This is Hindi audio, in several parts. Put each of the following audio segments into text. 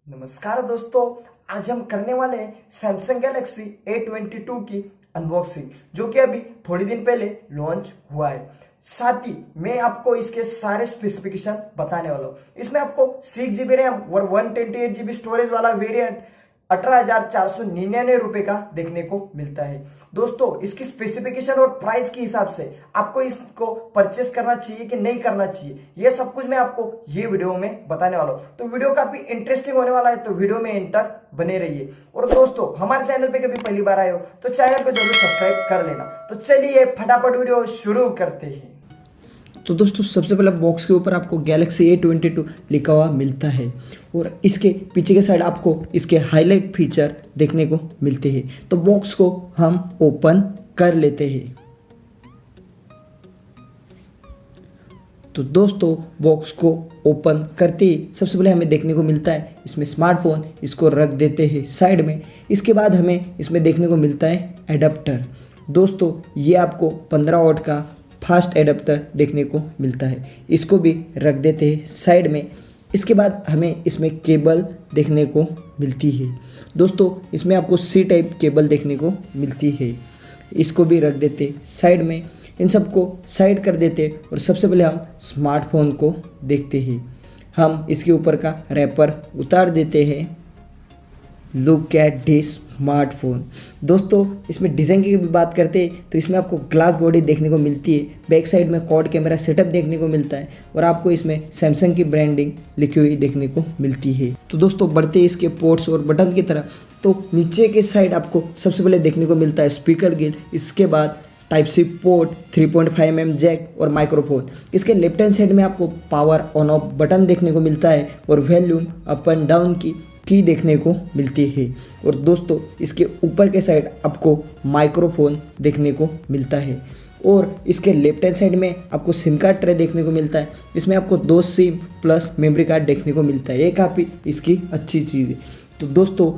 नमस्कार दोस्तों, आज हम करने वाले हैं सैमसंग गैलेक्सी A22 की अनबॉक्सिंग, जो कि अभी थोड़ी दिन पहले लॉन्च हुआ है। साथ ही मैं आपको इसके सारे स्पेसिफिकेशन बताने वाला हूँ। इसमें आपको 6GB रैम और 128GB स्टोरेज वाला वेरिएंट 18,499 रुपए का देखने को मिलता है। दोस्तों, इसकी स्पेसिफिकेशन और प्राइस के हिसाब से आपको इसको परचेस करना चाहिए कि नहीं करना चाहिए, यह सब कुछ मैं आपको ये वीडियो में बताने वाला हूँ। तो वीडियो काफी इंटरेस्टिंग होने वाला है, तो वीडियो में एंड तक बने रहिए। और दोस्तों, हमारे चैनल पे कभी पहली बार आए हो तो चैनल को जरूर सब्सक्राइब कर लेना। तो चलिए फटाफट वीडियो शुरू करते हैं। तो दोस्तों, सबसे पहले बॉक्स के ऊपर आपको Galaxy A22 लिखा हुआ मिलता है और इसके पीछे के साइड आपको इसके हाईलाइट फीचर देखने को मिलते हैं। तो बॉक्स को हम ओपन कर लेते हैं। तो दोस्तों, बॉक्स को ओपन करते ही सबसे पहले हमें देखने को मिलता है इसमें स्मार्टफोन। इसको रख देते हैं साइड में। इसके बाद हमें इसमें देखने को मिलता है एडाप्टर। दोस्तों, ये आपको 15 वॉट का फास्ट एडाप्टर देखने को मिलता है। इसको भी रख देते हैं साइड में। इसके बाद हमें इसमें केबल देखने को मिलती है। दोस्तों, इसमें आपको सी टाइप केबल देखने को मिलती है। इसको भी रख देते साइड में। इन सबको साइड कर देते और सबसे पहले हम स्मार्टफोन को देखते हैं। हम इसके ऊपर का रैपर उतार देते हैं। Look at this smartphone. दोस्तों, इसमें डिज़ाइन की भी बात करते हैं तो इसमें आपको ग्लास बॉडी देखने को मिलती है। बैक साइड में क्वाड कैमरा सेटअप देखने को मिलता है और आपको इसमें सैमसंग की ब्रांडिंग लिखी हुई देखने को मिलती है। तो दोस्तों, बढ़ते इसके पोर्ट्स और बटन की तरफ, तो नीचे के साइड आपको सबसे पहले देखने को मिलता है स्पीकर गिल। इसके बाद type C port, 3.5mm jack और माइक्रोफोन। इसके लेफ्ट हैंड साइड में आपको पावर ऑन ऑफ बटन देखने को मिलता है और वॉल्यूम अप एंड डाउन की देखने को मिलती है। और दोस्तों, इसके ऊपर के साइड आपको माइक्रोफोन देखने को मिलता है और इसके लेफ्ट हैंड साइड में आपको सिम कार्ड ट्रे देखने को मिलता है। इसमें आपको 2 सिम प्लस मेमोरी कार्ड देखने को मिलता है। ये काफ़ी इसकी अच्छी चीज़ है। तो दोस्तों,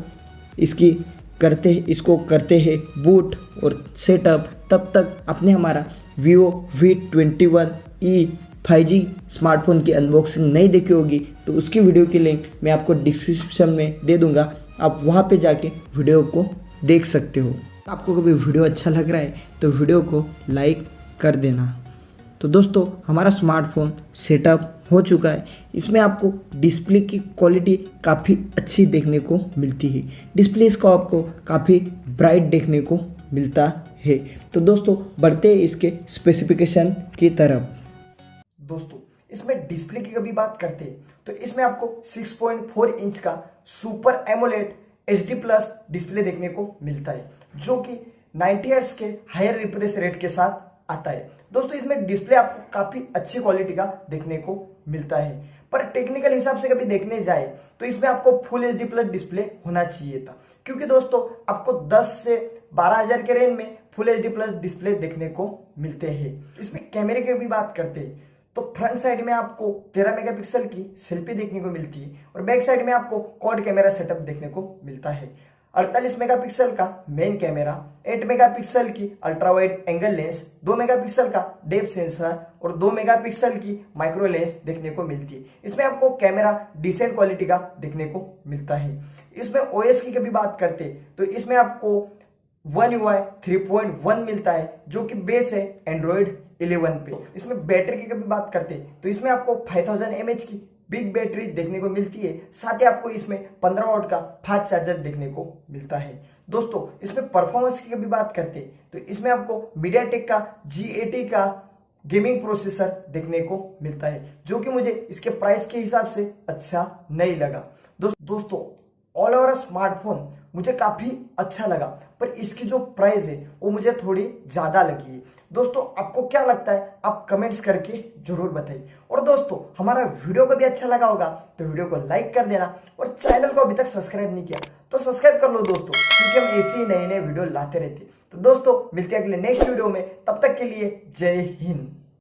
इसको करते हैं बूट और सेटअप। तब तक आपने हमारा Vivo V21e 5G स्मार्टफोन की अनबॉक्सिंग नहीं देखी होगी तो उसकी वीडियो की लिंक मैं आपको डिस्क्रिप्शन में दे दूंगा। आप वहां पे जाके वीडियो को देख सकते हो। आपको कभी वीडियो अच्छा लग रहा है तो वीडियो को लाइक कर देना। तो दोस्तों, हमारा स्मार्टफोन सेटअप हो चुका है। इसमें आपको डिस्प्ले की क्वालिटी काफ़ी अच्छी देखने को मिलती है। डिस्प्ले इसका आपको काफ़ी ब्राइट देखने को मिलता है। तो दोस्तों, बढ़ते इसके स्पेसिफिकेशन की तरफ। दोस्तों, इसमें डिस्प्ले की कभी बात करते हैं तो इसमें आपको 6.4 इंच का सुपर एमोलेड HD+ डिस्प्ले देखने को मिलता है, जो कि 90 हर्ट्ज के हायर रिफ्रेश रेट के साथ आता है। दोस्तों, इसमें डिस्प्ले आपको काफी अच्छी क्वालिटी का देखने को मिलता है, पर टेक्निकल हिसाब से कभी देखने जाए तो इसमें आपको फुल HD+ डिस्प्ले होना चाहिए था, क्योंकि दोस्तों आपको 10 से 12,000 के रेंज में फुल HD+ डिस्प्ले देखने को मिलते हैं। इसमें कैमरे की भी बात करते हैं तो फ्रंट साइड में आपको 13 मेगापिक्सल की सेल्फी देखने को मिलती है और बैक साइड में आपको क्वाड कैमरा सेटअप देखने को मिलता है। 48 मेगापिक्सल का मेन कैमरा, 8 मेगापिक्सल की ultra wide angle lens, 2 megapixel का डेप्थ सेंसर और 2 मेगापिक्सल की माइक्रो लेंस देखने को मिलती है। इसमें आपको कैमरा डिसेंट क्वालिटी का देखने को मिलता है। इसमें OS की कभी बात करते तो इसमें आपको One UI 3.1 मिलता है, जो कि बेस है Android 11 पे। इसमें बैटरी की कभी बात करते तो इसमें आपको 5000 mAh की बिग बैटरी देखने को मिलती है। साथ ही आपको इसमें 15 वॉट का फास्ट चार्जर देखने को मिलता है। दोस्तों, इसमें परफॉर्मेंस की कभी बात करते तो इसमें आपको मीडियाटेक का G80 का गेमिंग प्रोसेसर देखने को मिलता है, जो कि मुझे इसके प्राइस के हिसाब से अच्छा नहीं लगा। दोस्तों, ऑल ओवर स्मार्टफोन मुझे काफी अच्छा लगा, पर इसकी जो प्राइस है वो मुझे थोड़ी ज्यादा लगी है। दोस्तों, आपको क्या लगता है आप कमेंट्स करके जरूर बताइए। और दोस्तों, हमारा वीडियो को भी अच्छा लगा होगा तो वीडियो को लाइक कर देना और चैनल को अभी तक सब्सक्राइब नहीं किया तो सब्सक्राइब कर लो दोस्तों, क्योंकि हम ऐसे ही नए नए वीडियो लाते रहते हैं। तो दोस्तों, मिलते हैं अगले नेक्स्ट वीडियो में। तब तक के लिए जय हिंद।